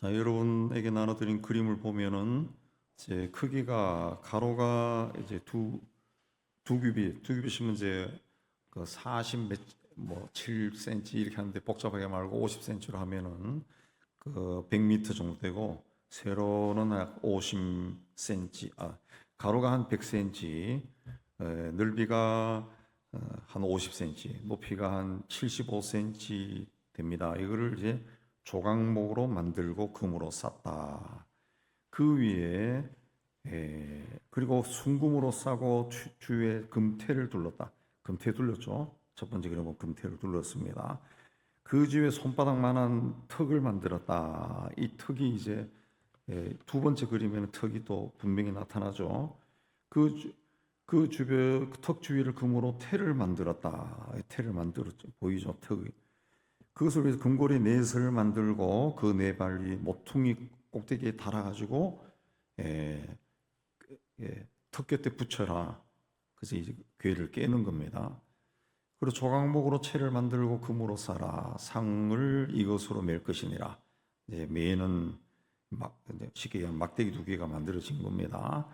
자, 여러분에게 나눠드린 그림을 보면은 이제 크기가 가로가 이제 두 규빗이면 이제 그 40 몇, 뭐 7cm 이렇게 하는데 복잡하게 말고 50cm로 하면은 그 100m 정도 되고 세로는 약 50cm, 가로가 한 100cm, 넓이가 한 50cm, 높이가 한 75cm 됩니다. 이거를 이제 조각목으로 만들고 금으로 쌌다. 그 위에 그리고 순금으로 싸고 주위에 금태를 둘렀다. 금태 둘렀죠. 첫 번째 그림은 금태를 둘렀습니다. 그 주위에 손바닥만한 턱을 만들었다. 이 턱이 이제 두 번째 그림에는 턱이 또 분명히 나타나죠. 그 주변 턱 주위를 금으로 태를 만들었다. 태를 만들었죠. 보이죠? 턱이. 그것을 위해서 금고리 넷을 만들고 그 네 발이 모퉁이 꼭대기에 달아가지고 턱 곁에 붙여라. 그래서 이제 괴를 깨는 겁니다. 그리고 조각목으로 채를 만들고 금으로 싸라. 상을 이것으로 맬 것이니라. 매는 쉽게 얘기하면 막대기 두 개가 만들어진 겁니다.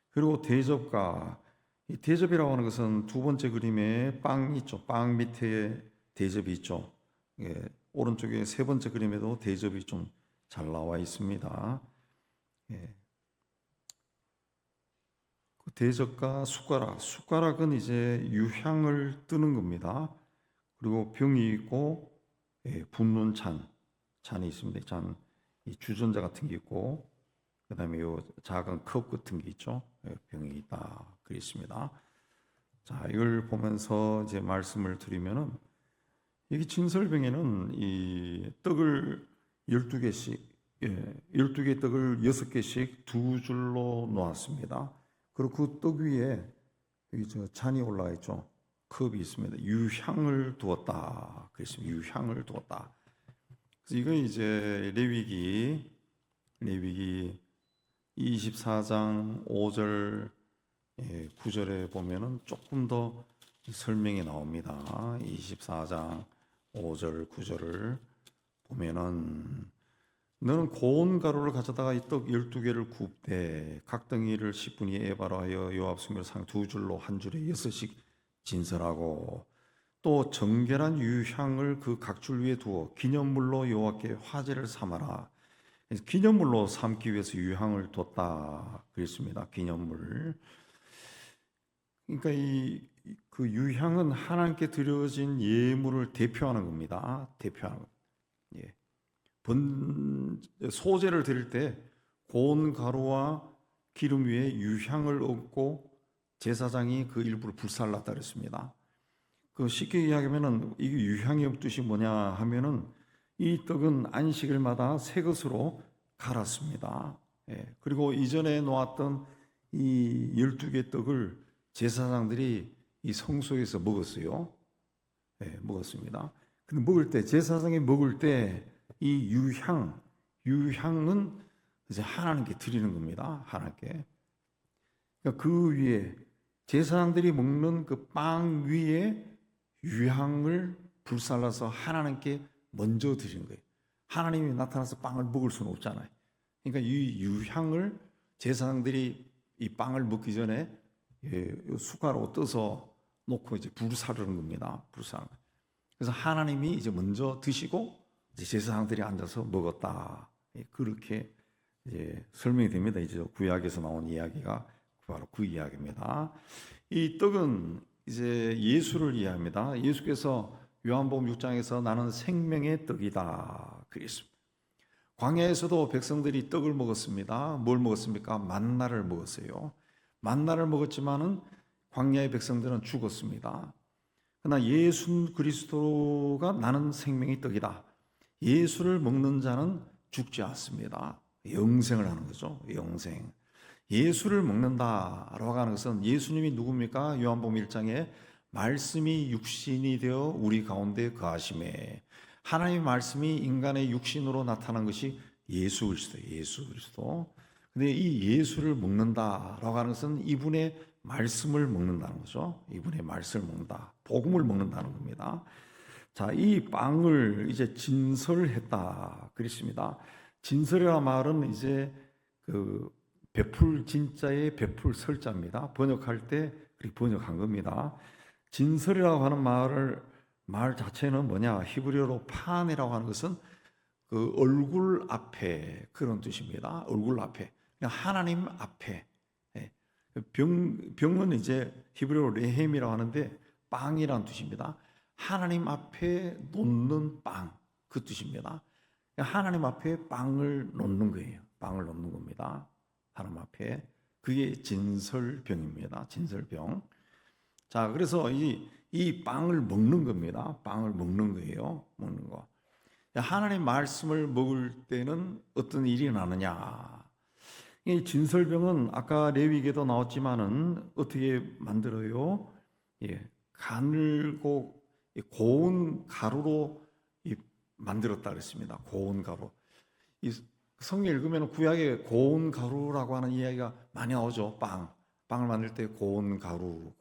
그리고 대접과 이 대접이라고 하는 것은 두 번째 그림에 빵 있죠. 빵 밑에 대접이 있죠. 오른쪽에 세 번째 그림에도 대접이 좀 잘 나와 있습니다. 그 대접과 숟가락은 이제 유향을 뜨는 겁니다. 그리고 병이 있고 붓는 잔이 있습니다. 잔, 이 주전자 같은 게 있고 그다음에 요 작은 컵 같은 게 있죠. 병이 있다 그랬습니다. 자, 이걸 보면서 이제 말씀을 드리면은 여기 진설병에는 이 떡을 12개씩, 12개 떡을 6개씩 두 줄로 놓았습니다. 그리고 그 떡 위에 여기 저 잔이 올라와 있죠. 컵이 있습니다. 유향을 두었다. 그랬습니다. 유향을 두었다. 그래서 이건 이제 레위기 24장 5절 9절에 보면은 조금 더 설명이 나옵니다. 24장 5절 9절을 보면은 너는 고운 가루를 가져다가 이 떡 12개를 굽되 각 덩이를 10분의 에바로 하여 요압 수밀 상 두 줄로 한 줄에 6씩 진설하고 또 정결한 유향을 그 각 줄 위에 두어 기념물로 여호와께 화제를 삼아라. 기념물로 삼기 위해서 유향을 뒀다 그랬습니다. 기념물. 그러니까 그 유향은 하나님께 드려진 예물을 대표하는 겁니다. 대표하는 것. 소제를 드릴 때 고운 가루와 기름 위에 유향을 얹고 제사장이 그 일부를 불살랐다 그랬습니다. 그 쉽게 이야기하면은 이 유향의 뜻이 뭐냐 하면은 이 떡은 안식일마다 새 것으로 갈았습니다. 그리고 이전에 놓았던 이 12개 떡을 제사장들이 이 성소에서 먹었어요. 먹었습니다. 근데 먹을 때 제사장이 먹을 때 이 유향은 이제 하나님께 드리는 겁니다. 하나님께. 그러니까 그 위에 제사장들이 먹는 그 빵 위에 유향을 불살라서 하나님께 먼저 드리는 거예요. 하나님이 나타나서 빵을 먹을 수는 없잖아요. 그러니까 이 유향을 제사장들이 이 빵을 먹기 전에 숟가락으로 떠서 놓고 이제 불사르는 겁니다. 불사르는. 그래서 하나님이 이제 먼저 드시고 이제 제사장들이 앉아서 먹었다. 그렇게 이제 설명이 됩니다. 이제 구약에서 나온 이야기가 바로 그 이야기입니다. 이 떡은 이제 예수를 이해합니다. 예수께서 요한복음 6장에서 나는 생명의 떡이다 그랬습니다. 광야에서도 백성들이 떡을 먹었습니다. 뭘 먹었습니까? 만나를 먹었어요. 만나를 먹었지만은 광야의 백성들은 죽었습니다. 그러나 예수 그리스도가 나는 생명의 떡이다. 예수를 먹는 자는 죽지 않습니다. 영생을 하는 거죠. 영생. 예수를 먹는다라고 하는 것은 예수님이 누굽니까? 요한복음 1장에 말씀이 육신이 되어 우리 가운데 거하심에 하나님의 말씀이 인간의 육신으로 나타난 것이 예수 그리스도예요. 예수 그리스도. 근데 이 예수를 먹는다라고 하는 것은 이분의 말씀을 먹는다는 거죠. 이분의 말씀을 먹는다. 복음을 먹는다는 겁니다. 자, 이 빵을 이제 진설했다 그랬습니다. 진설이라는 말은 이제 그 베풀 진자의 베풀 설자입니다. 번역할 때 그렇게 번역한 겁니다. 진설이라고 하는 말 자체는 뭐냐? 히브리어로 판이라고 하는 것은 그 얼굴 앞에 그런 뜻입니다. 얼굴 앞에. 그냥 하나님 앞에. 예. 병은 이제 히브리어로 레헴이라고 하는데 빵이라는 뜻입니다. 하나님 앞에 놓는 빵, 그 뜻입니다. 하나님 앞에 빵을 놓는 거예요. 빵을 놓는 겁니다. 하나님 앞에. 그게 진설병입니다. 진설병. 자, 그래서 이 빵을 먹는 겁니다. 빵을 먹는 거예요. 먹는 거. 하나님 말씀을 먹을 때는 어떤 일이 나느냐? 이 진설병은 아까 레위기에도 나왔지만은 어떻게 만들어요? 예, 가늘고 고운 가루로 만들었다 그랬습니다. 고운 가루. 이 성경 읽으면 구약에 고운 가루라고 하는 이야기가 많이 나오죠. 빵을 만들 때 고운 가루.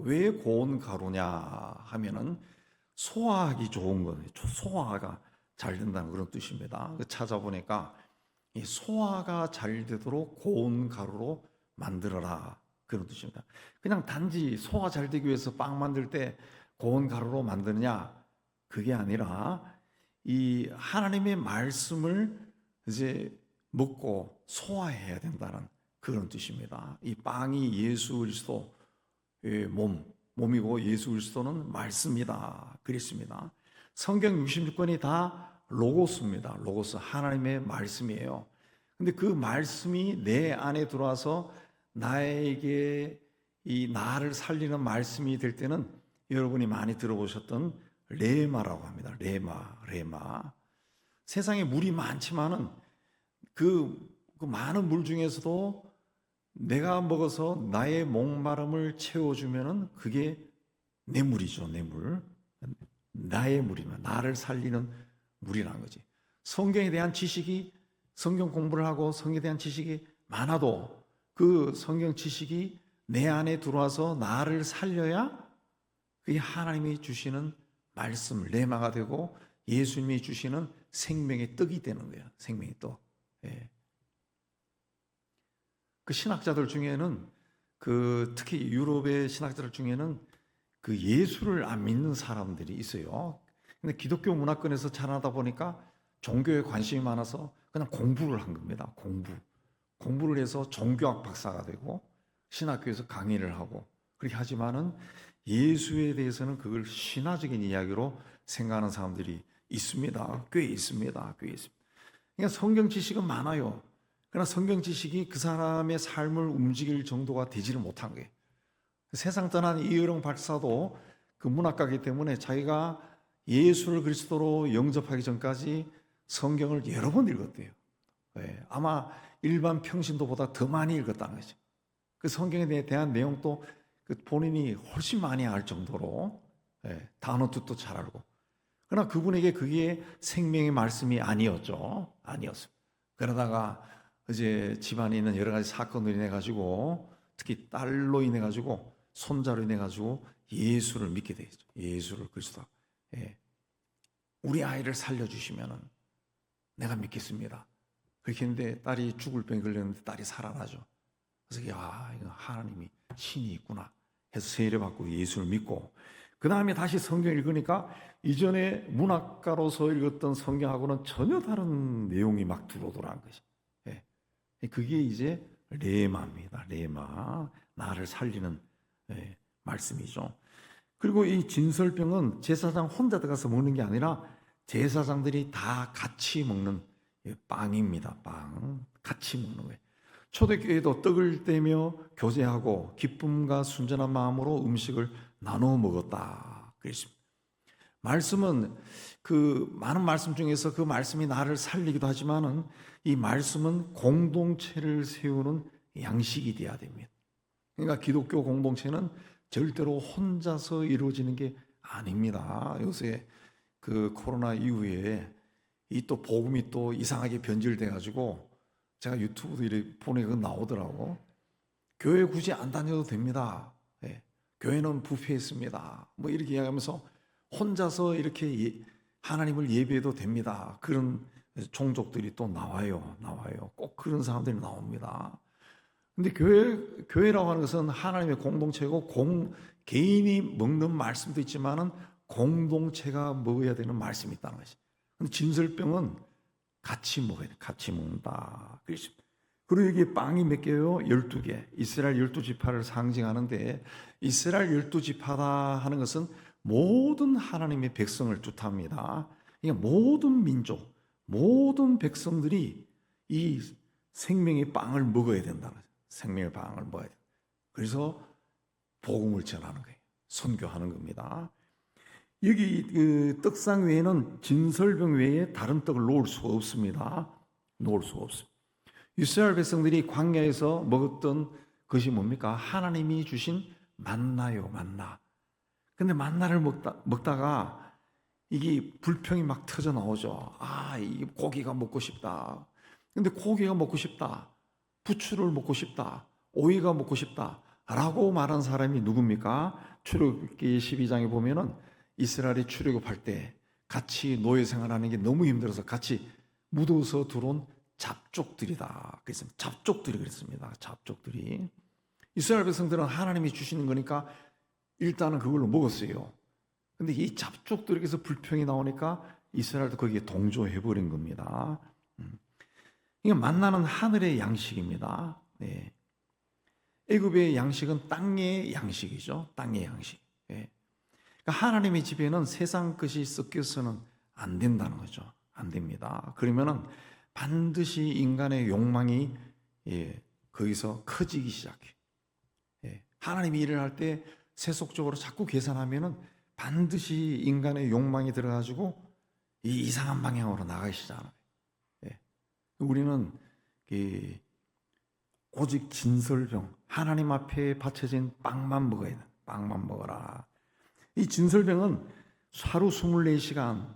왜 고운 가루냐 하면은 소화하기 좋은 거예요. 소화가 잘 된다는 그런 뜻입니다. 찾아보니까 이 소화가 잘 되도록 고운 가루로 만들어라 그런 뜻입니다. 그냥 단지 소화 잘 되기 위해서 빵 만들 때 고운 가루로 만드느냐 그게 아니라 이 하나님의 말씀을 이제 먹고 소화해야 된다는 그런 뜻입니다. 이 빵이 예수 그리스도의 몸이고 예수 그리스도는 말씀이다 그랬습니다. 성경 66권이 다 로고스입니다. 로고스 하나님의 말씀이에요. 근데 그 말씀이 내 안에 들어와서 나에게 이 나를 살리는 말씀이 될 때는 여러분이 많이 들어보셨던 레마라고 합니다. 레마. 세상에 물이 많지만은 그 많은 물 중에서도 내가 먹어서 나의 목마름을 채워주면은 그게 내 물이죠. 내 물. 나의 물이면 나를 살리는 물이라는 거지. 성경에 대한 지식이 성경 공부를 하고 성경에 대한 지식이 많아도 그 성경 지식이 내 안에 들어와서 나를 살려야 그게 하나님이 주시는 말씀 레마가 되고 예수님이 주시는 생명의 떡이 되는 거예요. 생명의 떡. 예. 그 신학자들 중에는 특히 유럽의 신학자들 중에는 그 예수를 안 믿는 사람들이 있어요. 근데 기독교 문화권에서 자라다 보니까 종교에 관심이 많아서 그냥 공부를 한 겁니다. 공부를 해서 종교학 박사가 되고 신학교에서 강의를 하고 그렇게 하지만은 예수에 대해서는 그걸 신화적인 이야기로 생각하는 사람들이 있습니다. 꽤 있습니다. 그러니까 성경 지식은 많아요. 그러나 성경 지식이 그 사람의 삶을 움직일 정도가 되지를 못한 거예요. 세상 떠난 이의령 박사도 그 문학가이기 때문에 자기가 예수를 그리스도로 영접하기 전까지 성경을 여러 번 읽었대요. 네, 아마 일반 평신도보다 더 많이 읽었다는 거죠. 그 성경에 대한 내용도 본인이 훨씬 많이 알 정도로 단어 뜻도 잘 알고. 그러나 그분에게 그게 생명의 말씀이 아니었죠. 그러다가 이제 집안에 있는 여러 가지 사건으로 인해 가지고 특히 딸로 인해 가지고 손자로 인해 가지고 예수를 믿게 되죠. 예수를 그리스도. 우리 아이를 살려주시면은 내가 믿겠습니다. 그렇게 했는데 딸이 죽을 병에 걸렸는데 딸이 살아나죠. 그래서 이거 하나님이 신이 있구나 해서 세례받고 예수를 믿고 그 다음에 다시 성경 읽으니까 이전에 문학가로서 읽었던 성경하고는 전혀 다른 내용이 막 들어오더라는 거죠. 그게 이제 레마입니다. 레마, 나를 살리는 말씀이죠. 그리고 이 진설병은 제사장 혼자 들어가서 먹는 게 아니라 제사장들이 다 같이 먹는 빵입니다. 빵 같이 먹는 거예요. 초대교회도 떡을 떼며 교제하고 기쁨과 순전한 마음으로 음식을 나눠 먹었다 그랬습니다. 말씀은 그 많은 말씀 중에서 그 말씀이 나를 살리기도 하지만은 이 말씀은 공동체를 세우는 양식이 돼야 됩니다. 그러니까 기독교 공동체는 절대로 혼자서 이루어지는 게 아닙니다. 요새 그 코로나 이후에 이 또 복음이 또 이상하게 변질돼 가지고 제가 유튜브도 이렇게 보니까 나오더라고. 교회 굳이 안 다녀도 됩니다. 교회는 부패했습니다. 뭐 이렇게 이야기하면서 혼자서 이렇게 하나님을 예배해도 됩니다. 그런 그래서 종족들이 또 나와요. 꼭 그런 사람들이 나옵니다. 근데 교회라고 하는 것은 하나님의 공동체고 개인이 먹는 말씀도 있지만은 공동체가 먹어야 되는 말씀이 있다는 것이. 근데 진설병은 같이 먹어야 돼. 같이 먹는다. 그리고 여기 빵이 몇 개요? 12개. 이스라엘 12지파를 상징하는데 이스라엘 12지파다 하는 것은 모든 하나님의 백성을 뜻합니다. 그러니까 모든 민족, 모든 백성들이 이 생명의 빵을 먹어야 된다는 거죠. 생명의 빵을 먹어야 돼. 그래서 복음을 전하는 거예요. 선교하는 겁니다. 여기 그 떡상 외에는 진설병 외에 다른 떡을 놓을 수가 없습니다. 놓을 수가 없습니다. 이스라엘 백성들이 광야에서 먹었던 것이 뭡니까? 하나님이 주신 만나요, 만나. 근데 만나를 먹다가 이게 불평이 막 터져 나오죠. 이 고기가 먹고 싶다. 근데 고기가 먹고 싶다. 부추를 먹고 싶다. 오이가 먹고 싶다. 라고 말한 사람이 누굽니까? 출애굽기 12장에 보면은 이스라엘이 출애굽할 때 같이 노예 생활하는 게 너무 힘들어서 같이 묻어서 들어온 잡족들이다. 그랬습니다. 잡족들이 그랬습니다. 잡족들이. 이스라엘 백성들은 하나님이 주시는 거니까 일단은 그걸로 먹었어요. 근데 이 잡족들에게서 불평이 나오니까 이스라엘도 거기에 동조해버린 겁니다. 이게 만나는 하늘의 양식입니다. 네. 애굽의 양식은 땅의 양식이죠. 땅의 양식. 네. 그러니까 하나님의 집에는 세상 것이 섞여서는 안 된다는 거죠. 안 됩니다. 그러면은 반드시 인간의 욕망이 거기서 커지기 시작해. 하나님이 일을 할 때 세속적으로 자꾸 계산하면은 반드시 인간의 욕망이 들어가지고 이 이상한 방향으로 나가기 시작하는 거예요. 우리는 오직 진설병, 하나님 앞에 바쳐진 빵만 먹어야 돼. 빵만 먹어라. 이 진설병은 하루 24시간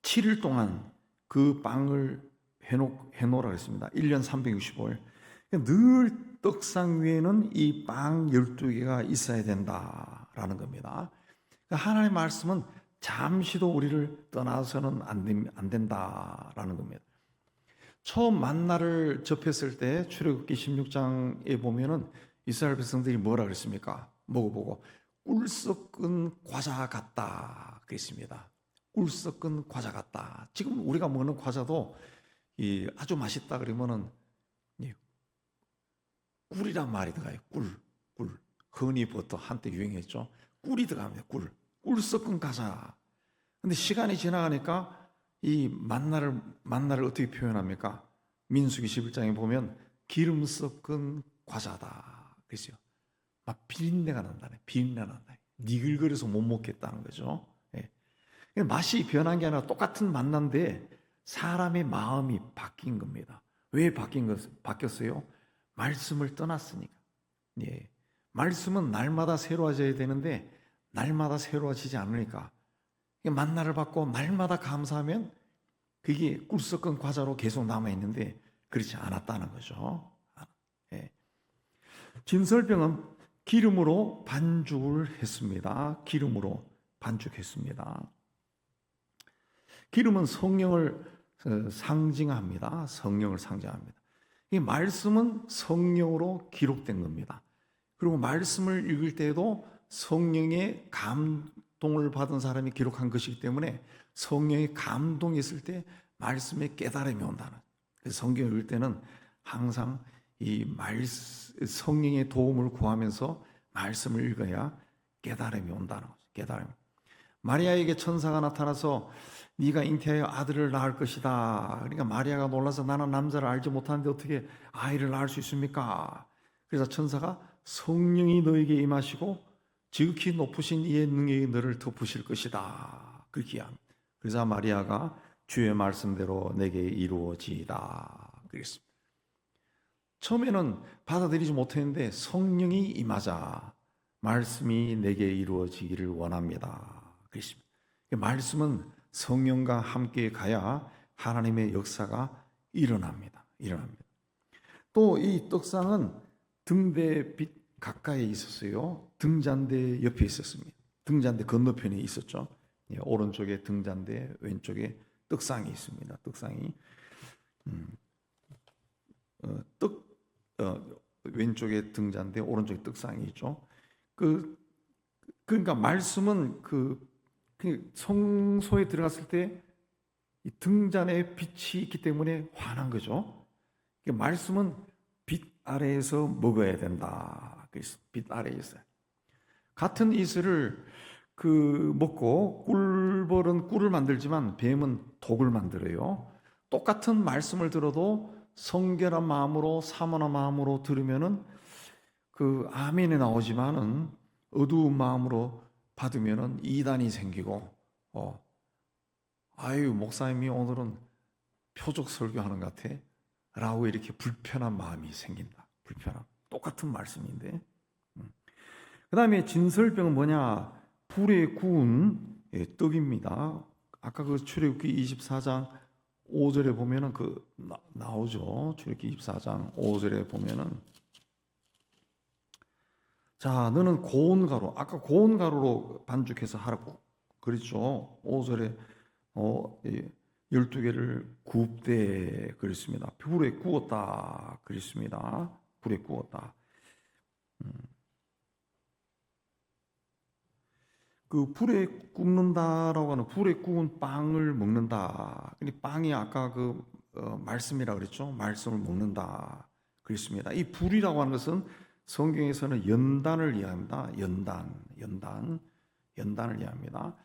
7일 동안 그 빵을 해놓으라 했습니다. 1년 365일. 늘 떡상 위에는 이 빵 12개가 있어야 된다라는 겁니다. 하나님의 말씀은 잠시도 우리를 떠나서는 안 된다라는 겁니다. 처음 만나를 접했을 때 출애굽기 16장에 보면은 이스라엘 백성들이 뭐라 그랬습니까? 먹어보고 꿀 섞은 과자 같다 그랬습니다. 꿀 섞은 과자 같다. 지금 우리가 먹는 과자도 아주 맛있다 그러면은 꿀이란 말이 들어가요. 꿀. 허니버터 한때 유행했죠. 꿀이 들어갑니다. 꿀 섞은 과자. 근데 시간이 지나가니까 이 만나를 어떻게 표현합니까? 민수기 11장에 보면 기름 섞은 과자다. 그랬어요. 막 비린내가 난다네. 비린내가 난다. 니글거려서 못 먹겠다는 거죠. 맛이 변한 게 아니라 똑같은 만난데 사람의 마음이 바뀐 겁니다. 왜 바뀌었어요? 말씀을 떠났으니까. 말씀은 날마다 새로워져야 되는데 날마다 새로워지지 않으니까 만나를 받고 날마다 감사하면 그게 꿀 섞은 과자로 계속 남아있는데 그렇지 않았다는 거죠. 진설병은 기름으로 반죽을 했습니다. 기름으로 반죽했습니다. 기름은 성령을 상징합니다. 성령을 상징합니다. 이 말씀은 성령으로 기록된 겁니다. 그리고 말씀을 읽을 때에도 성령의 감동을 받은 사람이 기록한 것이기 때문에 성령의 감동이 있을 때 말씀에 깨달음이 온다는. 그래서 성경을 읽을 때는 항상 성령의 도움을 구하면서 말씀을 읽어야 깨달음이 온다는 거죠. 깨달음. 마리아에게 천사가 나타나서 네가 잉태하여 아들을 낳을 것이다. 그러니까 마리아가 놀라서 나는 남자를 알지 못하는데 어떻게 아이를 낳을 수 있습니까? 그래서 천사가 성령이 너에게 임하시고 지극히 높으신 이의 능력이 너를 덮으실 것이다. 그렇게 합니다. 그래서 마리아가 주의 말씀대로 내게 이루어지이다. 그랬습니다. 처음에는 받아들이지 못했는데 성령이 임하자 말씀이 내게 이루어지기를 원합니다. 그랬습니다. 말씀은 성령과 함께 가야 하나님의 역사가 일어납니다. 또 이 떡상은 등대 빛 가까이에 있었어요. 등잔대 옆에 있었습니다. 등잔대 건너편에 있었죠. 오른쪽에 등잔대, 왼쪽에 떡상이 있습니다. 떡상이 떡 왼쪽에 등잔데 오른쪽에 떡상이 있죠. 그러니까 말씀은 그 성소에 들어갔을 때 이 등잔에 빛이 있기 때문에 환한 거죠. 말씀은 빛 아래에서 먹어야 된다. 빛 아래에서. 같은 이슬을 먹고 꿀벌은 꿀을 만들지만 뱀은 독을 만들어요. 똑같은 말씀을 들어도 성결한 마음으로 사모한 마음으로 들으면은 아멘이 나오지만은 어두운 마음으로 받으면은 이단이 생기고 아유 목사님이 오늘은 표적 설교하는 것 같아 라고 이렇게 불편한 마음이 생긴다. 불편함. 똑같은 말씀인데. 그 다음에 진설병은 뭐냐? 불에 구운 떡입니다. 아까 출애굽기 24장 5절에 보면은 나오죠. 출애굽기 24장 5절에 보면은 자, 너는 고운 가루, 아까 고운 가루로 반죽해서 하라고 그랬죠. 5절에 12개를 굽되 그랬습니다. 불에 구웠다 그랬습니다. 불에 구웠다. 불에 굽는다라고 하는 불에 구운 빵을 먹는다. 빵이 아까 말씀이라 그랬죠. 말씀을 먹는다 그랬습니다. 이 불이라고 하는 것은 성경에서는 연단을 이해합니다. 연단을 이해합니다.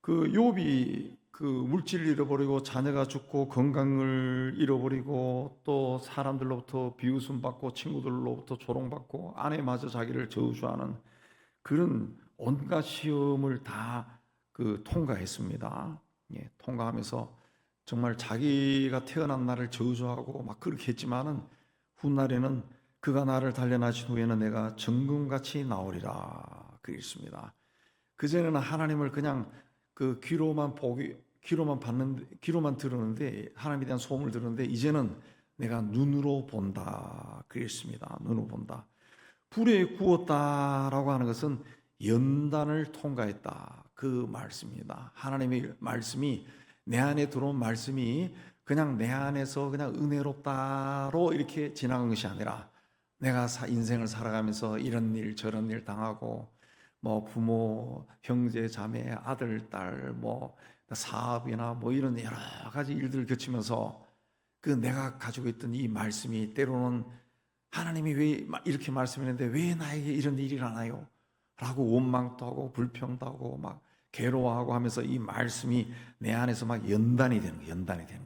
욥이 물질을 잃어버리고 자녀가 죽고 건강을 잃어버리고 또 사람들로부터 비웃음 받고 친구들로부터 조롱받고 아내마저 자기를 저주하는 그런 온갖 시험을 다 통과했습니다. 예, 통과하면서 정말 자기가 태어난 날을 저주하고 막 그렇게 했지만은 훗날에는 그가 나를 단련하신 후에는 내가 정금같이 나오리라 그랬습니다. 그전에는 하나님을 그냥 귀로만 들었는데 하나님에 대한 소문을 들었는데 이제는 내가 눈으로 본다 그랬습니다. 눈으로 본다. 불에 구웠다라고 하는 것은 연단을 통과했다 그 말씀입니다. 하나님의 말씀이 내 안에 들어온 말씀이 그냥 내 안에서 그냥 은혜롭다로 이렇게 지나간 것이 아니라 내가 인생을 살아가면서 이런 일 저런 일 당하고 부모, 형제, 자매, 아들, 딸, 사업이나 이런 여러 가지 일들을 겪으면서 내가 가지고 있던 이 말씀이 때로는 하나님이 왜 이렇게 말씀했는데 왜 나에게 이런 일이 일어나요? 라고 원망도 하고 불평도 하고 막 괴로워하고 하면서 이 말씀이 내 안에서 막 연단이 되는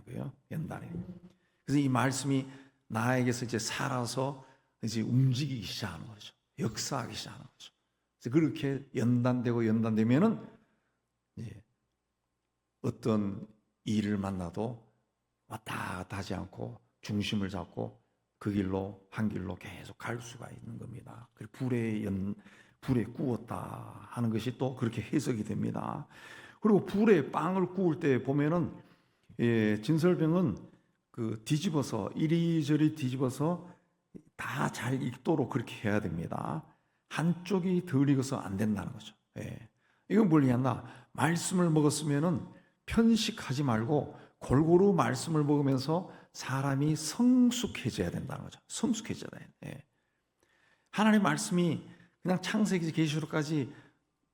거예요. 그래서 이 말씀이 나에게서 이제 살아서 이제 움직이기 시작하는 거죠. 역사하기 시작하는 거죠. 그래서 그렇게 연단되면은 어떤 일을 만나도 왔다 갔다 하지 않고 중심을 잡고 그 길로 한 길로 계속 갈 수가 있는 겁니다. 불에 구웠다 하는 것이 또 그렇게 해석이 됩니다. 그리고 불에 빵을 구울 때 보면은 진설병은 뒤집어서 이리저리 뒤집어서 다 잘 익도록 그렇게 해야 됩니다. 한쪽이 덜 익어서 안 된다는 거죠. 이건 뭘 얘기한다? 말씀을 먹었으면은 편식하지 말고 골고루 말씀을 먹으면서 사람이 성숙해져야 된다는 거죠. 성숙해져야 돼. 하나님 말씀이 그냥 창세기 계시록까지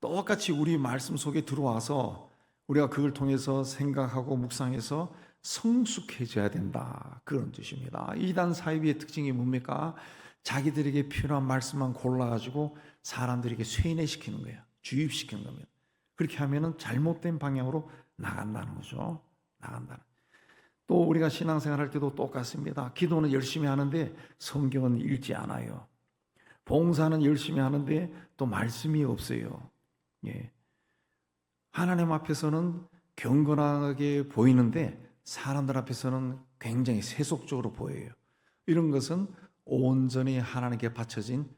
똑같이 우리 말씀 속에 들어와서 우리가 그걸 통해서 생각하고 묵상해서 성숙해져야 된다. 그런 뜻입니다. 이단 사이비의 특징이 뭡니까? 자기들에게 필요한 말씀만 골라가지고 사람들에게 쇠뇌시키는 거예요. 주입시키는 겁니다. 그렇게 하면은 잘못된 방향으로 나간다는 거죠. 또 우리가 신앙생활 할 때도 똑같습니다. 기도는 열심히 하는데 성경은 읽지 않아요. 봉사는 열심히 하는데 또 말씀이 없어요. 하나님 앞에서는 경건하게 보이는데 사람들 앞에서는 굉장히 세속적으로 보여요. 이런 것은 온전히 하나님께 바쳐진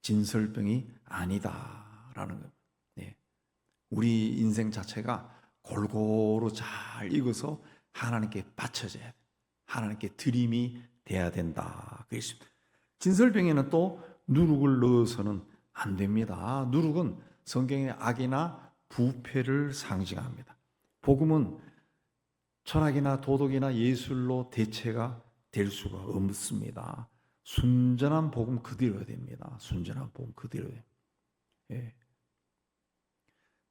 진설병이 아니다라는 겁니다. 우리 인생 자체가 골고루 잘 익어서 하나님께 바쳐져야 돼. 하나님께 드림이 돼야 된다. 그렇습니다. 진설병에는 또 누룩을 넣어서는 안 됩니다. 누룩은 성경의 악이나 부패를 상징합니다. 복음은 철학이나 도덕이나 예술로 대체가 될 수가 없습니다. 순전한 복음 그대로야 됩니다. 순전한 복음 그대로예요. 예.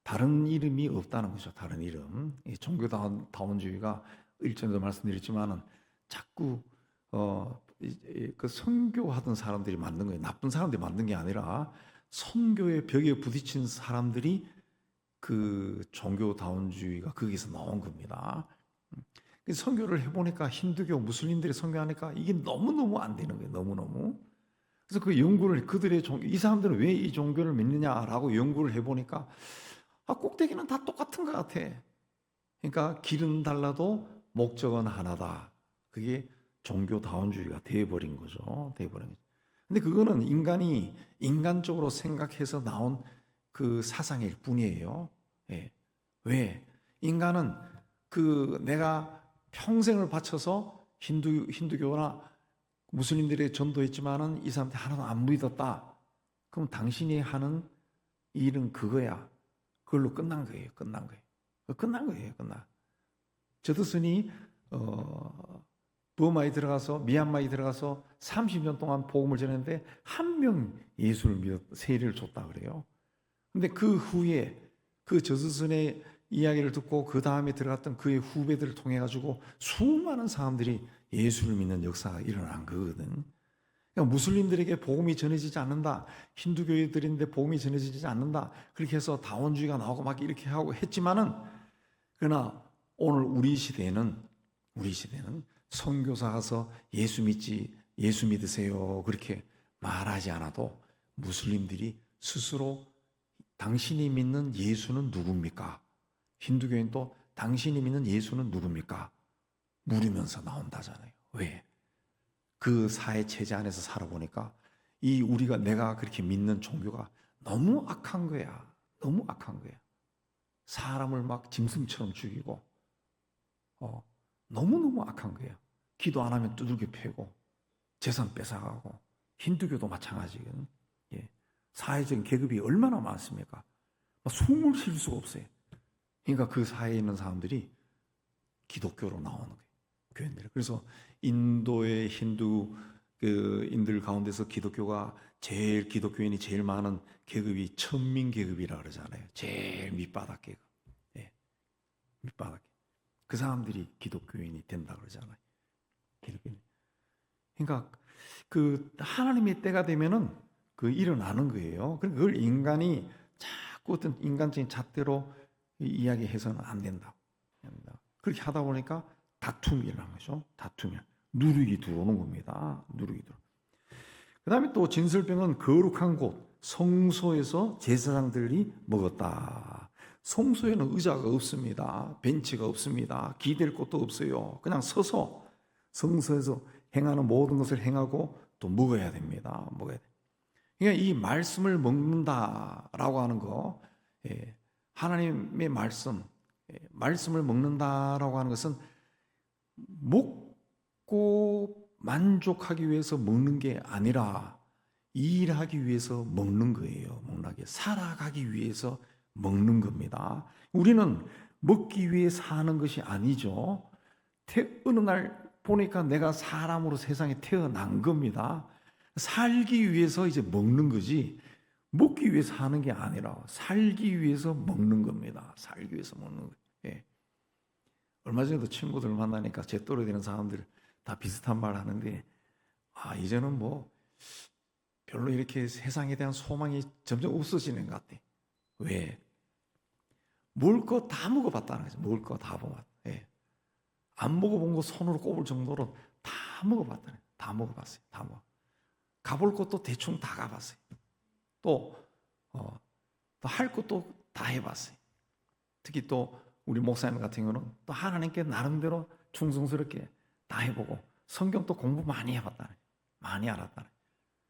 다른 이름이 없다는 거죠. 다른 이름. 이 종교다원주의가 일전에도 말씀드렸지만은 자꾸 그 선교하던 사람들이 만든 거예요. 나쁜 사람들이 만든 게 아니라 선교의 벽에 부딪힌 사람들이 그 종교다원주의가 거기서 나온 겁니다. 선교를 해보니까 힌두교 무슬림들이 선교하니까 이게 너무너무 안 되는 거예요. 너무너무. 그래서 그 연구를 그들의 이 사람들은 왜 이 종교를 믿느냐라고 연구를 해보니까 꼭대기는 다 똑같은 것 같아. 그러니까 길은 달라도 목적은 하나다. 그게 종교다원주의가 돼버린 거죠. 돼버린 거죠. 근데 그거는 인간이 인간적으로 생각해서 나온 그 사상일 뿐이에요. 예. 왜? 인간은 내가 평생을 바쳐서 힌두교나 무슬림들의 전도했지만은 이 사람들 하나도 안 믿었다. 그럼 당신이 하는 일은 그거야. 그걸로 끝난 거예요. 끝난 거예요. 끝난 거예요. 저드슨이 버마에 들어가서 미얀마에 들어가서 30년 동안 복음을 전했는데 한 명 예수를 믿어 세례를 줬다 그래요. 근데 그 후에 그 저드슨의 이야기를 듣고 그 다음에 들어갔던 그의 후배들을 통해 가지고 수많은 사람들이 예수를 믿는 역사가 일어난 거거든. 그러니까 무슬림들에게 복음이 전해지지 않는다. 힌두교인들인데 복음이 전해지지 않는다. 그렇게 해서 다원주의가 나오고 막 이렇게 하고 했지만은 그러나 오늘 우리 시대는 선교사 가서 예수 믿으세요. 그렇게 말하지 않아도 무슬림들이 스스로 당신이 믿는 예수는 누굽니까? 힌두교인도 당신이 믿는 예수는 누굽니까? 물으면서 나온다잖아요. 왜? 그 사회 체제 안에서 살아보니까 내가 그렇게 믿는 종교가 너무 악한 거야. 너무 악한 거야. 사람을 막 짐승처럼 죽이고 너무너무 악한 거야. 기도 안 하면 두들겨 패고 재산 뺏어가고 힌두교도 마찬가지거든. 예. 사회적인 계급이 얼마나 많습니까? 숨을 쉴 수가 없어요. 그러니까 그 사회에 있는 사람들이 기독교로 나오는 거예요. 교인들. 그래서 인도의 힌두인들 가운데서 기독교인이 제일 많은 계급이 천민 계급이라 그러잖아요. 제일 밑바닥 계급. 예. 밑바닥. 그 사람들이 기독교인이 된다 그러잖아요. 기독교인. 그러니까 그 하나님의 때가 되면은 일어나는 거예요. 그걸 인간이 자꾸 어떤 인간적인 잣대로 이야기해서는 안 된다. 그렇게 하다 보니까 다툼이 일어나는 거죠. 다툼이. 누룩이 들어오는 겁니다. 누룩이 들어. 그 다음에 또 진설병은 거룩한 곳, 성소에서 제사장들이 먹었다. 성소에는 의자가 없습니다. 벤치가 없습니다. 기댈 곳도 없어요. 그냥 서서 성소에서 행하는 모든 것을 행하고 또 먹어야 됩니다. 먹어야 돼. 그러니까 이 말씀을 먹는다라고 하는 거, 하나님의 말씀을 먹는다라고 하는 것은 먹고 만족하기 위해서 먹는 게 아니라 일하기 위해서 먹는 거예요. 살아가기 위해서 먹는 겁니다. 우리는 먹기 위해 사는 것이 아니죠. 어느 날 보니까 내가 사람으로 세상에 태어난 겁니다. 살기 위해서 이제 먹는 거지 먹기 위해서 하는 게 아니라 살기 위해서 먹는 겁니다. 살기 위해서 먹는 거예요. 예. 얼마 전에도 친구들 만나니까 제 또래 되는 사람들 다 비슷한 말 하는데 이제는 뭐 별로 이렇게 세상에 대한 소망이 점점 없어지는 것 같아. 왜? 먹을 거 다 먹어봤다는 거죠. 먹을 거 다 먹어봤다. 예. 안 먹어본 거 손으로 꼽을 정도로 다 먹어봤다네. 다 먹어봤어요. 다 먹어. 가볼 것도 대충 다 가봤어요. 또 할 것도 다 해봤어요. 특히 또 우리 목사님 같은 경우는 또 하나님께 나름대로 충성스럽게 다 해보고 성경도 공부 많이 해봤다네. 많이 알았다네.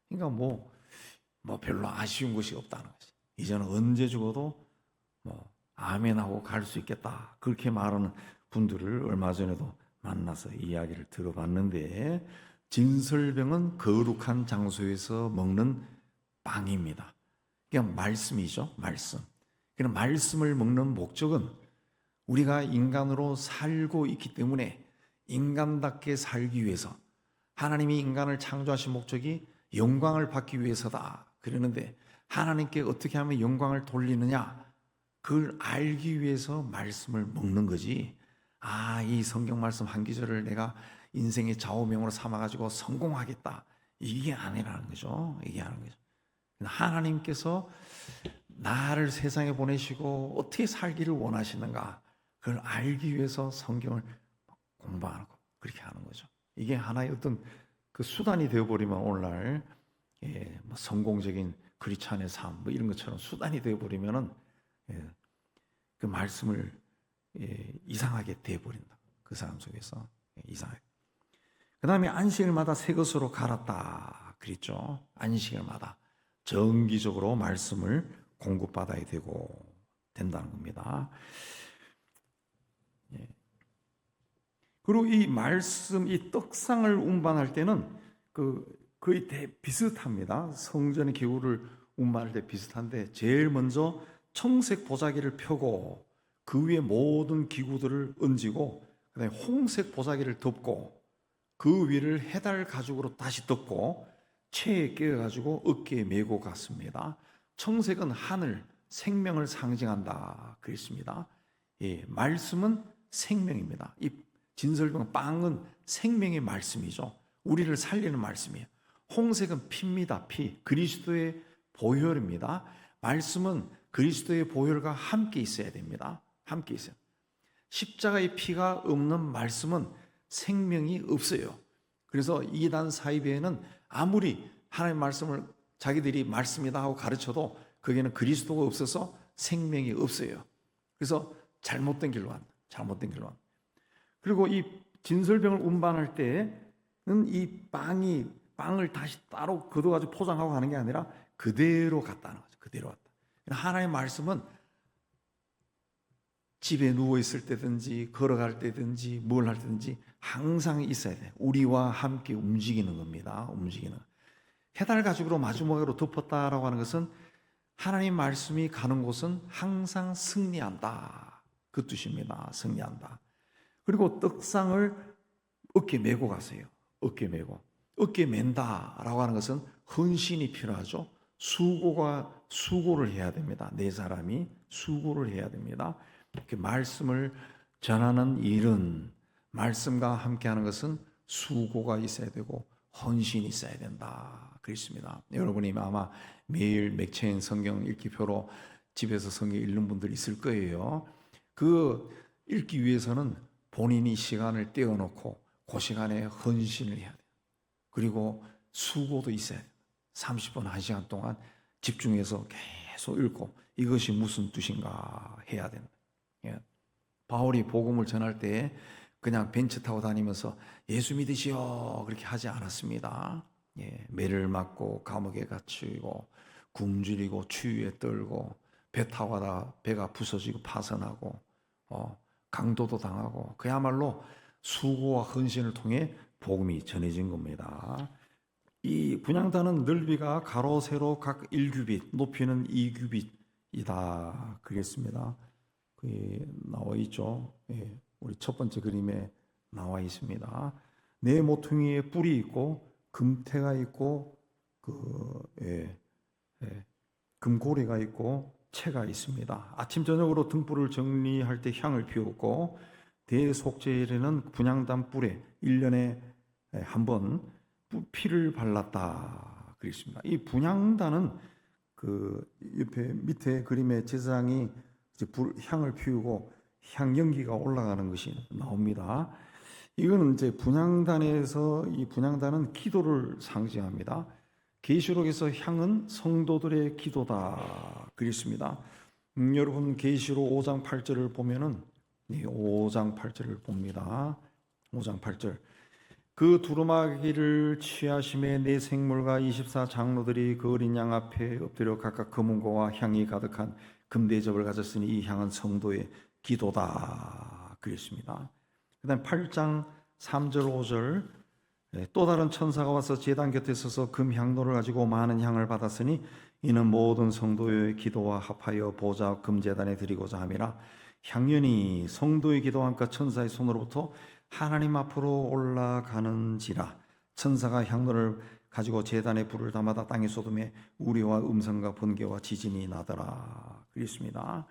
그러니까 뭐 별로 아쉬운 것이 없다는 거지. 이제는 언제 죽어도 아멘하고 갈 수 있겠다. 그렇게 말하는 분들을 얼마 전에도 만나서 이야기를 들어봤는데 진설병은 거룩한 장소에서 먹는 빵입니다. 그냥 말씀이죠. 말씀. 그냥 말씀을 먹는 목적은 우리가 인간으로 살고 있기 때문에 인간답게 살기 위해서, 하나님이 인간을 창조하신 목적이 영광을 받기 위해서다 그러는데, 하나님께 어떻게 하면 영광을 돌리느냐, 그걸 알기 위해서 말씀을 먹는 거지. 이 성경 말씀 한 구절을 내가 인생의 좌우명으로 삼아가지고 성공하겠다, 이게 아니라는 거죠. 이게 아니라는 거죠. 하나님께서 나를 세상에 보내시고 어떻게 살기를 원하시는가, 그걸 알기 위해서 성경을 공부하고 그렇게 하는 거죠. 이게 하나의 어떤 그 수단이 되어버리면, 오늘날 뭐 성공적인 크리스찬의 삶 뭐 이런 것처럼 수단이 되어버리면은 그 말씀을 이상하게 되어버린다. 그 사람 속에서 이상하게. 그 다음에 안식일마다 새 것으로 갈았다 그랬죠. 안식일마다 정기적으로 말씀을 공급받아야 된다는 겁니다. 그리고 이 말씀, 이 떡상을 운반할 때는 거의 비슷합니다. 성전의 기구를 운반할 때 비슷한데, 제일 먼저 청색 보자기를 펴고 그 위에 모든 기구들을 얹고, 그다음에 홍색 보자기를 덮고 그 위를 해달 가죽으로 다시 덮고 체에 끼워가지고 어깨에 메고 갔습니다. 청색은 하늘, 생명을 상징한다 그랬습니다. 말씀은 생명입니다. 이 진설병 빵은 생명의 말씀이죠. 우리를 살리는 말씀이에요. 홍색은 피입니다. 피, 그리스도의 보혈입니다. 말씀은 그리스도의 보혈과 함께 있어야 됩니다. 함께 있어요. 십자가의 피가 없는 말씀은 생명이 없어요. 그래서 이단 사이비에는 아무리 하나님의 말씀을 자기들이 말씀이다 하고 가르쳐도 거기에는 그리스도가 없어서 생명이 없어요. 그래서 잘못된 길로 간다. 잘못된 길로 간다. 그리고 이 진설병을 운반할 때는 이 빵을 다시 따로 걷어가지고 포장하고 가는 게 아니라 그대로 갔다는 거죠. 그대로 갔다. 하나님의 말씀은 집에 누워 있을 때든지 걸어갈 때든지 뭘 할 때든지 항상 있어야 돼. 우리와 함께 움직이는 겁니다. 움직이는. 해달 가죽으로 마주목으로 덮었다라고 하는 것은 하나님 말씀이 가는 곳은 항상 승리한다, 그 뜻입니다. 승리한다. 그리고 떡상을 어깨 메고 가세요. 어깨 메고. 어깨 맨다라고 하는 것은 헌신이 필요하죠. 수고를 해야 됩니다. 네 사람이 수고를 해야 됩니다. 그 말씀을 전하는 일은, 말씀과 함께하는 것은 수고가 있어야 되고 헌신이 있어야 된다 그랬습니다. 여러분이 아마 매일 맥체인 성경 읽기표로 집에서 성경 읽는 분들이 있을 거예요. 그 읽기 위해서는 본인이 시간을 떼어놓고 그 시간에 헌신을 해야 돼요. 그리고 수고도 있어야 돼요. 30분, 1시간 동안 집중해서 계속 읽고 이것이 무슨 뜻인가 해야 된다. 바울이 복음을 전할 때 그냥 벤츠 타고 다니면서 예수 믿으시오 그렇게 하지 않았습니다. 매를 맞고 감옥에 갇히고 굶주리고 추위에 떨고 배 타고 가다 배가 부서지고 파선하고 강도도 당하고, 그야말로 수고와 헌신을 통해 복음이 전해진 겁니다. 이 분향단은 넓이가 가로 세로 각 1규빗, 높이는 2규빗이다 그랬습니다. 나와 있죠. 우리 첫 번째 그림에 나와 있습니다. 네 모퉁이에 뿔이 있고 금태가 있고 금고리가 있고 채가 있습니다. 아침 저녁으로 등불을 정리할 때 향을 피웠고, 대속죄일에는 분향단 뿔에 1년에 한 번 피를 발랐다 그랬습니다. 이 분향단은 그 옆에 밑에 그림의 제사장이 향을 피우고 향 연기가 올라가는 것이 나옵니다. 이거는 이제 분향단에서, 이 분향단은 기도를 상징합니다. 계시록에서 향은 성도들의 기도다 그랬습니다. 여러분 계시록 5장 8절을 보면은 5장 8절을 봅니다. 5장 8절. 그 두루마기를 취하심에 네 생물과 24장로들이 그 어린 양 앞에 엎드려 각각 금은고와 향이 가득한 금대접을 가졌으니 이 향은 성도의 기도다 그랬습니다. 그 다음 8장 3절 5절. 또 다른 천사가 와서 제단 곁에 서서 금향로를 가지고 많은 향을 받았으니 이는 모든 성도의 기도와 합하여 보좌 금제단에 드리고자 함이라. 향연이 성도의 기도와 함께 천사의 손으로부터 하나님 앞으로 올라가는지라. 천사가 향로를 가지고 제단에 불을 담아다 땅에 쏟음에 우레와 음성과 번개와 지진이 나더라. 그랬습니다.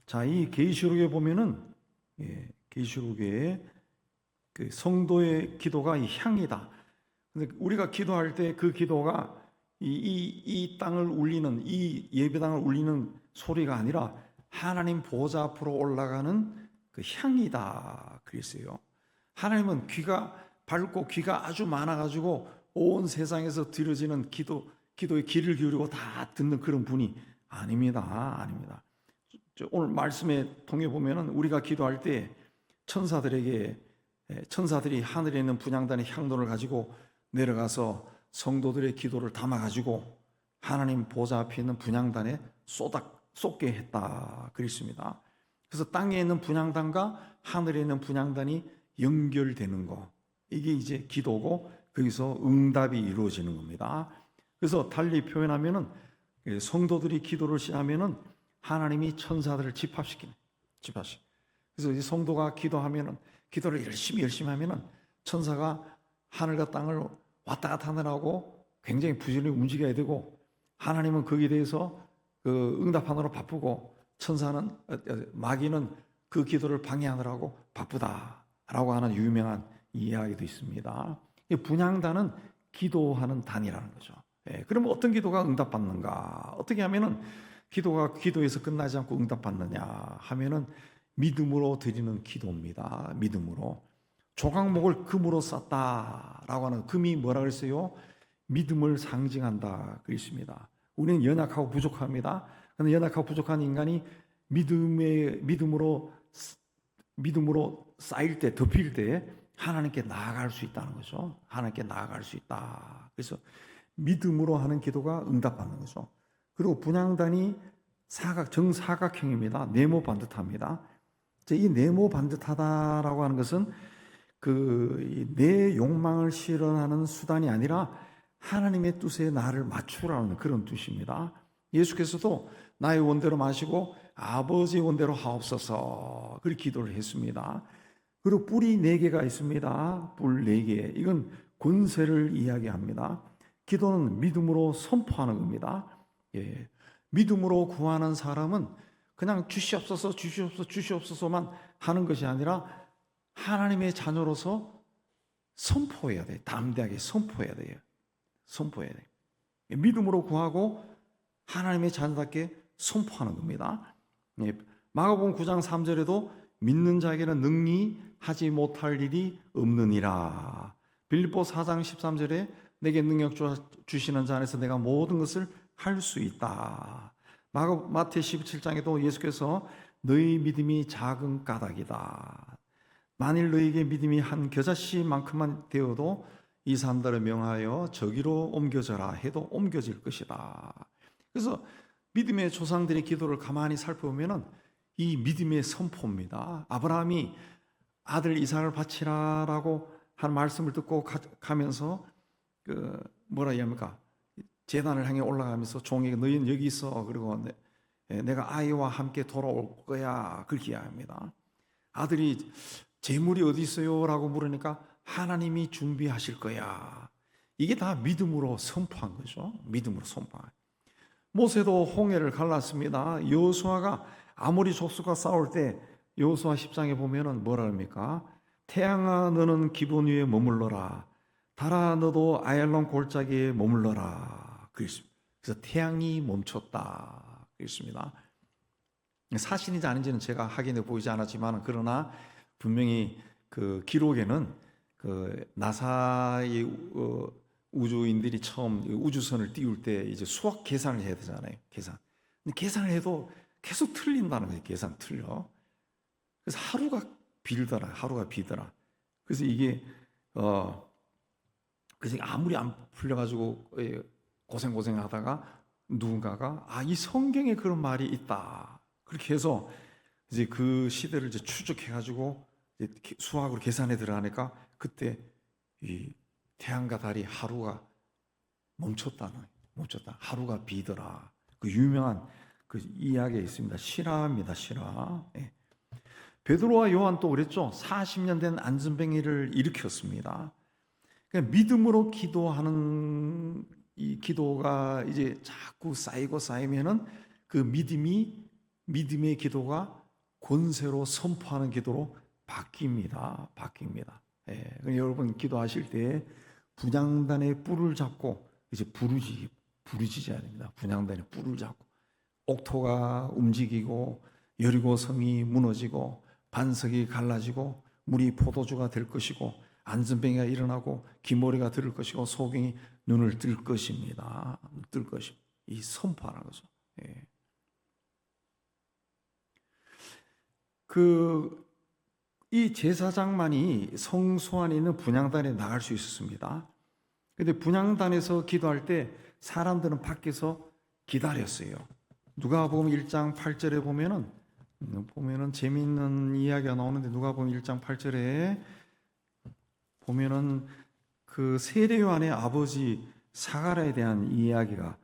자, 이 계시록에 보면은 계시록에 그 성도의 기도가 이 향이다. 근데 우리가 기도할 때 그 기도가 이 땅을 울리는, 이 예배당을 울리는 소리가 아니라 하나님 보좌 앞으로 올라가는 그 향이다 그랬어요. 하나님은 귀가 밝고 귀가 아주 많아가지고 온 세상에서 들어지는 기도의 귀를 기울이고 다 듣는 그런 분이 아닙니다. 오늘 말씀에 통해 보면은 우리가 기도할 때 천사들이 하늘에 있는 분향단의 향로를 가지고 내려가서 성도들의 기도를 담아가지고 하나님 보좌 앞에 있는 분향단에 쏟게 했다 그랬습니다. 그래서 땅에 있는 분향단과 하늘에 있는 분향단이 연결되는 거, 이게 이제 기도고 거기서 응답이 이루어지는 겁니다. 그래서 달리 표현하면은 성도들이 기도를 시작하면은 하나님이 천사들을 집합시키는. 그래서 이 성도가 기도를 열심히 하면은 천사가 하늘과 땅을 왔다 갔다 하느라고 굉장히 부지런히 움직여야 되고, 하나님은 거기에 대해서 그 응답하느라 바쁘고, 마귀는 그 기도를 방해하느라고 바쁘다라고 하는 유명한 이야기도 있습니다. 분향단은 기도하는 단이라는 거죠. 그러면 어떤 기도가 응답받는가? 어떻게 하면은 기도가 기도에서 끝나지 않고 응답받느냐 하면은 믿음으로 드리는 기도입니다. 믿음으로. 조각목을 금으로 쌌다라고 하는, 금이 뭐라 그랬어요? 믿음을 상징한다 그랬습니다. 우리는 연약하고 부족합니다. 그런데 연약하고 부족한 인간이 믿음으로 쌓일 때, 덮일 때 하나님께 나아갈 수 있다는 거죠. 하나님께 나아갈 수 있다. 그래서 믿음으로 하는 기도가 응답받는 거죠. 그리고 분향단이 정사각형입니다. 네모 반듯합니다. 이 네모 반듯하다라고 하는 것은 내 욕망을 실현하는 수단이 아니라 하나님의 뜻에 나를 맞추라는 그런 뜻입니다. 예수께서도 나의 원대로 마시고 아버지의 원대로 하옵소서, 그렇게 기도를 했습니다. 그리고 뿔이 4개가 있습니다. 뿔 4개. 이건 권세를 이야기합니다. 기도는 믿음으로 선포하는 겁니다. 믿음으로 구하는 사람은 그냥 주시옵소서만 하는 것이 아니라 하나님의 자녀로서 선포해야 돼요. 담대하게 선포해야 돼요. 믿음으로 구하고 하나님의 자녀답게 선포하는 겁니다. 마가복음 9장 3절에도 믿는 자에게는 능히 하지 못할 일이 없느니라. 빌립보 4장 13절에 내게 능력 주시는 자 안에서 내가 모든 것을 할 수 있다. 마태 17장에도 예수께서 너희 믿음이 작은 까닭이다. 만일 너희에게 믿음이 한 겨자씨만큼만 되어도 이 산들을 명하여 저기로 옮겨져라 해도 옮겨질 것이다. 그래서 믿음의 조상들의 기도를 가만히 살펴보면 이 믿음의 선포입니다. 아브라함이 아들 이삭을 바치라라고 한 말씀을 듣고 가면서 뭐라 이야기합니까? 제단을 향해 올라가면서 종에게 너희는 여기 있어. 그리고 내가 아이와 함께 돌아올 거야. 그렇게 이야기합니다. 아들이 재물이 어디 있어요? 라고 물으니까 하나님이 준비하실 거야. 이게 다 믿음으로 선포한 거죠. 믿음으로 선포한. 모세도 홍해를 갈랐습니다. 여호수아가 아모리 족속과 싸울 때 여호수아 10장에 보면은 뭐라 합니까? 태양아 너는 기본 위에 머물러라. 달아 너도 아얄론 골짜기에 머물러라. 그랬습니다. 그래서 태양이 멈췄다. 그랬습니다. 사실인지 아닌지는 제가 확인해 보이지 않았지만, 그러나 분명히 그 기록에는 나사의 우주인들이 처음 우주선을 띄울 때 이제 수학 계산을 해야 되잖아요. 근데 계산을 해도 계속 틀린다는 거예요. 계산 틀려. 그래서 하루가 비더라. 그래서 이게 그래서 아무리 안 풀려가지고 고생하다가 누군가가 이 성경에 그런 말이 있다. 그렇게 해서 이제 그 시대를 이제 추적해가지고 수학으로 계산에 들어가니까 그때 이 태양과 달이 하루가 멈췄다. 하루가 비더라. 그 유명한 그 이야기에 있습니다. 실화입니다. 실화. 예. 베드로와 요한 또 그랬죠. 40년 된 안전뱅이를 일으켰습니다. 그러니까 믿음으로 기도하는 이 기도가 이제 자꾸 쌓이고 쌓이면은 그 믿음의 기도가 권세로 선포하는 기도로 바뀝니다. 예. 그러니까 여러분 기도하실 때 분향단의 뿔을 잡고 이제 부르짖어야 됩니다. 분향단의 뿔을 잡고 옥토가 움직이고 여리고 성이 무너지고 반석이 갈라지고 물이 포도주가 될 것이고 안전뱅이가 일어나고 기머리가 들을 것이고 소경이 눈을 뜰 것입니다. 뜰 것입니다. 이 선포하는 거죠. 예. 이 제사장만이 성소 안에 있는 분향단에 나갈 수 있었습니다. 근데 분향단에서 기도할 때 사람들은 밖에서 기다렸어요. 누가복음 1장 8절에 보면은 재미있는 이야기가 나오는데 누가복음 1장 8절에 보면은 그 세례 요한의 아버지 사가랴에 대한 이야기가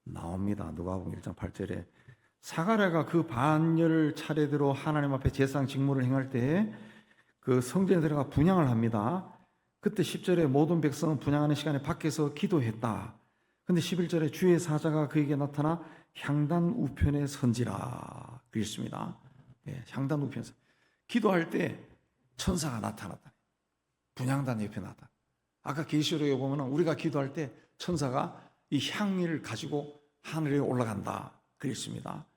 나옵니다. 누가복음 1장 8절에 사가랴가 그 반열 차례대로 하나님 앞에 제사장 직무를 행할 때 그 성전에 들어가 분향을 합니다. 그때 10절에 모든 백성은 분향하는 시간에 밖에서 기도했다. 근데 11절에 주의 사자가 그에게 나타나 향단 우편에 선지라 그랬습니다. 예, 향단 우편에서 기도할 때 천사가 나타났다. 분향단 옆에 나타나. 아까 계시록에 보면 우리가 기도할 때 천사가 이 향을 가지고 하늘에 올라간다 그랬습니다.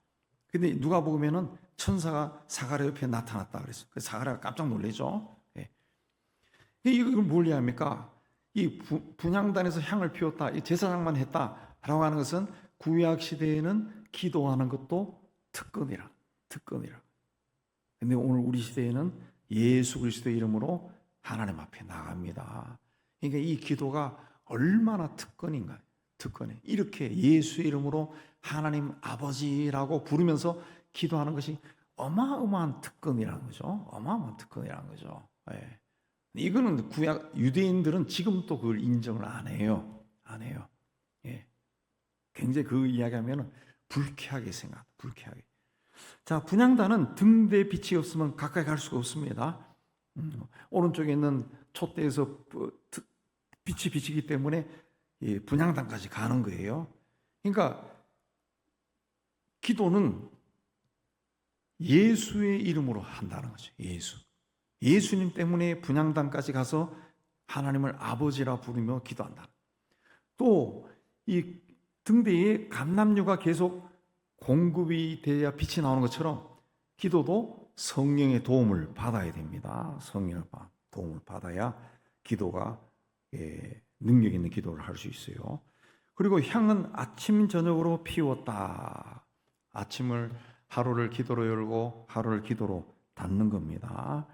근데 누가 보면은 천사가 사가랴 옆에 나타났다 그랬어요. 그래서 사가랴가 깜짝 놀라죠. 예. 이걸 뭘 이해합니까? 이 분향단에서 향을 피웠다, 이 제사장만 했다라고 하는 것은 구약 시대에는 기도하는 것도 특권이라. 근데 오늘 우리 시대에는 예수 그리스도의 이름으로 하나님 앞에 나갑니다. 그러니까 이 기도가 얼마나 특권인가요? 특권에 이렇게 예수의 이름으로 하나님 아버지라고 부르면서 기도하는 것이 어마어마한 특권이라는 거죠. 예. 이거는 구약 유대인들은 지금도 그걸 인정을 안 해요. 예. 굉장히 그 이야기하면 불쾌하게 생각합니다. 불쾌하게. 자, 분향단은 등대 빛이 없으면 가까이 갈 수가 없습니다. 오른쪽에 있는 촛대에서 빛이 비치기 때문에 분향단까지 가는 거예요. 그러니까 기도는 예수의 이름으로 한다는 거죠. 예수님 때문에 분향단까지 가서 하나님을 아버지라 부르며 기도한다. 또 이 등대에 감람유가 계속 공급이 돼야 빛이 나오는 것처럼 기도도 성령의 도움을 받아야 됩니다. 성령의 도움을 받아야 기도가 능력 있는 기도를 할 수 있어요. 그리고 향은 아침 저녁으로 피웠다. 하루를 기도로 열고 하루를 기도로 닫는 겁니다.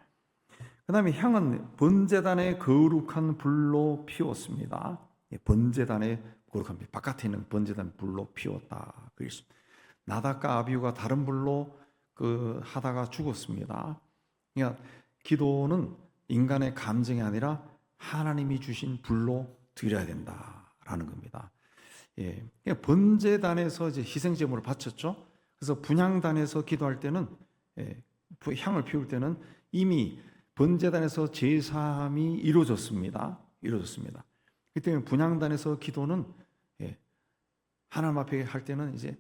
그 다음에 향은 번제단의 거룩한 불로 피웠습니다. 번제단의 거룩한 불, 바깥에 있는 번제단 불로 피웠다. 나답과 아비후가 다른 불로 하다가 죽었습니다. 그러니까 기도는 인간의 감정이 아니라 하나님이 주신 불로 드려야 된다라는 겁니다. 예, 그러니까 번제단에서 이제 희생제물을 바쳤죠. 그래서 분향단에서 기도할 때는 향을 피울 때는 이미 번제단에서 제사함이 이루어졌습니다. 그 때문에 분향단에서 기도는 하나님 앞에 할 때는 이제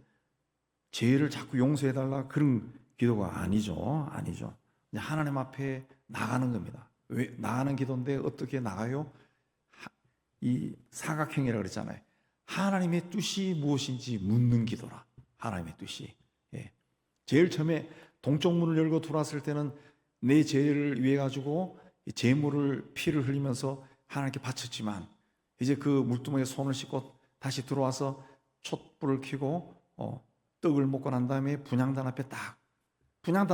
죄를 자꾸 용서해달라 그런 기도가 아니죠. 이제 하나님 앞에 나가는 겁니다. 왜 나가는 기도인데 어떻게 나가요? 이 사각형이라고 그랬잖아요. 하나님의 뜻이 무엇인지 묻는 기도라. 하나님의 뜻이. 제일 처음에 동쪽 문을 열고 들어왔을 때는 내 죄를 위해 가지고 제물을 피를 흘리면서 하나님께 바쳤지만 이제 그 물두멍에 손을 씻고 다시 들어와서 촛불을 켜고 떡을 먹고 난 다음에 분향단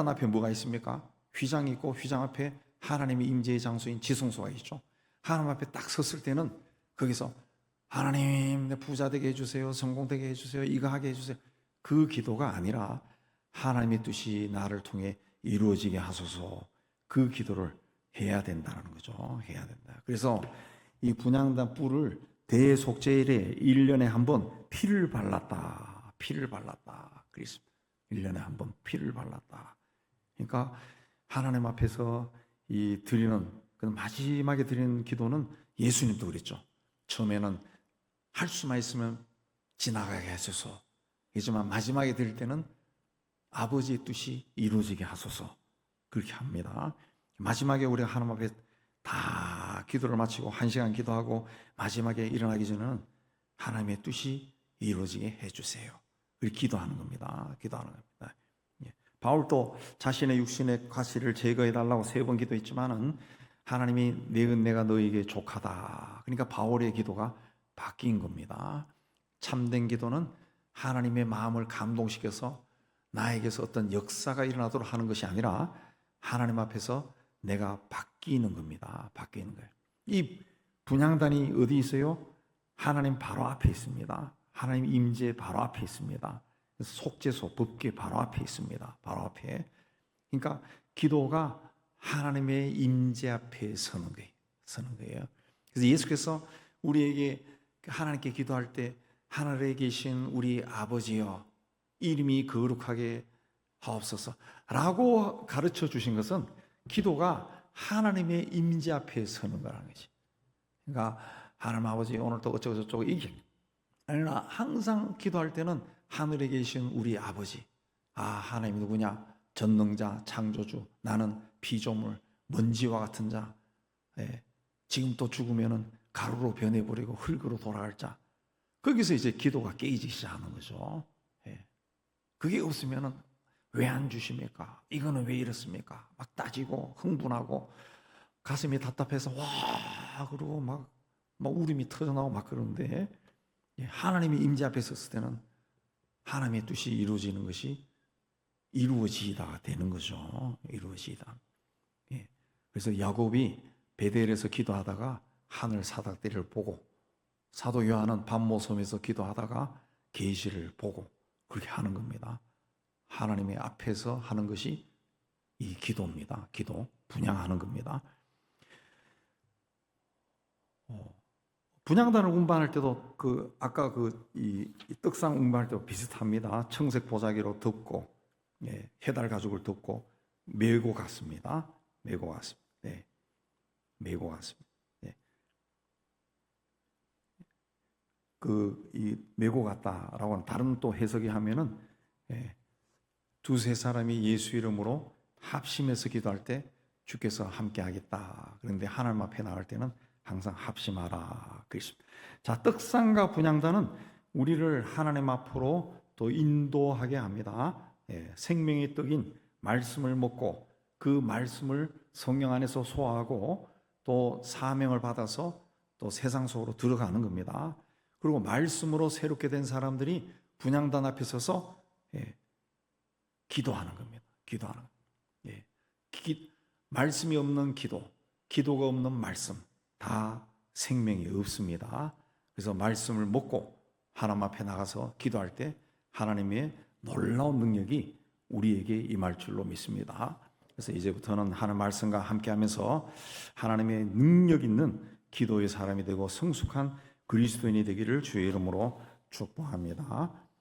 앞에 뭐가 있습니까? 휘장이 있고 휘장 앞에 하나님의 임재의 장소인 지성소가 있죠. 하나님 앞에 딱 섰을 때는 거기서 하나님 내 부자 되게 해주세요, 성공 되게 해주세요, 이거 하게 해주세요. 그 기도가 아니라 하나님의 뜻이 나를 통해 이루어지게 하소서. 그 기도를 해야 된다는 거죠. 해야 된다. 그래서 이 분향단 뿔을 대속제일에 1년에 한 번 피를 발랐다. 그랬습니다. 1년에 한 번 피를 발랐다. 그러니까 하나님 앞에서 이 드리는 그 마지막에 드리는 기도는 예수님도 그랬죠. 처음에는 할 수만 있으면 지나가게 하소서. 하지만 마지막에 드릴 때는 아버지의 뜻이 이루어지게 하소서. 그렇게 합니다. 마지막에 우리가 하나님 앞에 다 기도를 마치고 1시간 기도하고 마지막에 일어나기 전에는 하나님의 뜻이 이루어지게 해주세요. 그렇게 기도하는 겁니다. 기도하는 겁니다. 바울도 자신의 육신의 과실을 제거해 달라고 3번 기도했지만은 하나님이 내 은혜가 너에게 족하다. 그러니까 바울의 기도가 바뀐 겁니다. 참된 기도는 하나님의 마음을 감동시켜서 나에게서 어떤 역사가 일어나도록 하는 것이 아니라 하나님 앞에서 내가 바뀌는 겁니다. 바뀌는 거예요. 이 분향단이 어디 있어요? 하나님 바로 앞에 있습니다. 하나님 임재 바로 앞에 있습니다. 속죄소, 법궤 바로 앞에 있습니다. 바로 앞에. 그러니까 기도가 하나님의 임재 앞에 서는 거예요. 서는 거예요. 그래서 예수께서 우리에게 하나님께 기도할 때 하늘에 계신 우리 아버지여 이름이 거룩하게 하옵소서 라고 가르쳐 주신 것은 기도가 하나님의 임재 앞에 서는 거라는 거지. 그러니까 하나님 아버지 오늘도 어쩌고 저쩌고 이게 아니라 항상 기도할 때는 하늘에 계신 우리 아버지, 하나님이 누구냐? 전능자, 창조주, 나는 피조물, 먼지와 같은 자, 지금 또 죽으면은 가루로 변해버리고 흙으로 돌아갈 자. 거기서 이제 기도가 깨지기 시작하는 거죠. 그게 없으면은 왜 안 주십니까? 이거는 왜 이렇습니까? 막 따지고 흥분하고 가슴이 답답해서 와 그러고 막 울음이 터져나오고 막 그러는데 하나님이 임재 앞에 섰을 때는 하나님의 뜻이 이루어지는 것이 이루어지다 되는 거죠. 이루어지다. 그래서 야곱이 베델에서 기도하다가 하늘 사닥다리를 보고 사도 요한은 반모섬에서 기도하다가 계시를 보고 그렇게 하는 겁니다. 하나님의 앞에서 하는 것이 이 기도입니다. 기도, 분향하는 겁니다. 분향단을 운반할 때도 아까 이 떡상 운반할 때도 비슷합니다. 청색 보자기로 덮고 해달 가죽을 덮고 메고 갔습니다. 메고 갔습니다. 메고 갔습니다. 이 메고 갔다라고는 다른 또 해석이 하면은 두세 사람이 예수 이름으로 합심해서 기도할 때 주께서 함께 하겠다. 그런데 하나님 앞에 나갈 때는 항상 합심하라. 그렇습니다. 자, 떡상과 분향단은 우리를 하나님 앞으로 또 인도하게 합니다. 생명의 떡인 말씀을 먹고 그 말씀을 성령 안에서 소화하고 또 사명을 받아서 또 세상 속으로 들어가는 겁니다. 그리고 말씀으로 새롭게 된 사람들이 분향단 앞에 서서 기도하는 겁니다. 기도하는 겁니다. 말씀이 없는 기도, 기도가 없는 말씀 다 생명이 없습니다. 그래서 말씀을 먹고 하나님 앞에 나가서 기도할 때 하나님의 놀라운 능력이 우리에게 임할 줄로 믿습니다. 그래서 이제부터는 하나님 말씀과 함께하면서 하나님의 능력 있는 기도의 사람이 되고 성숙한 그리스도인이 되기를 주의 이름으로 축복합니다.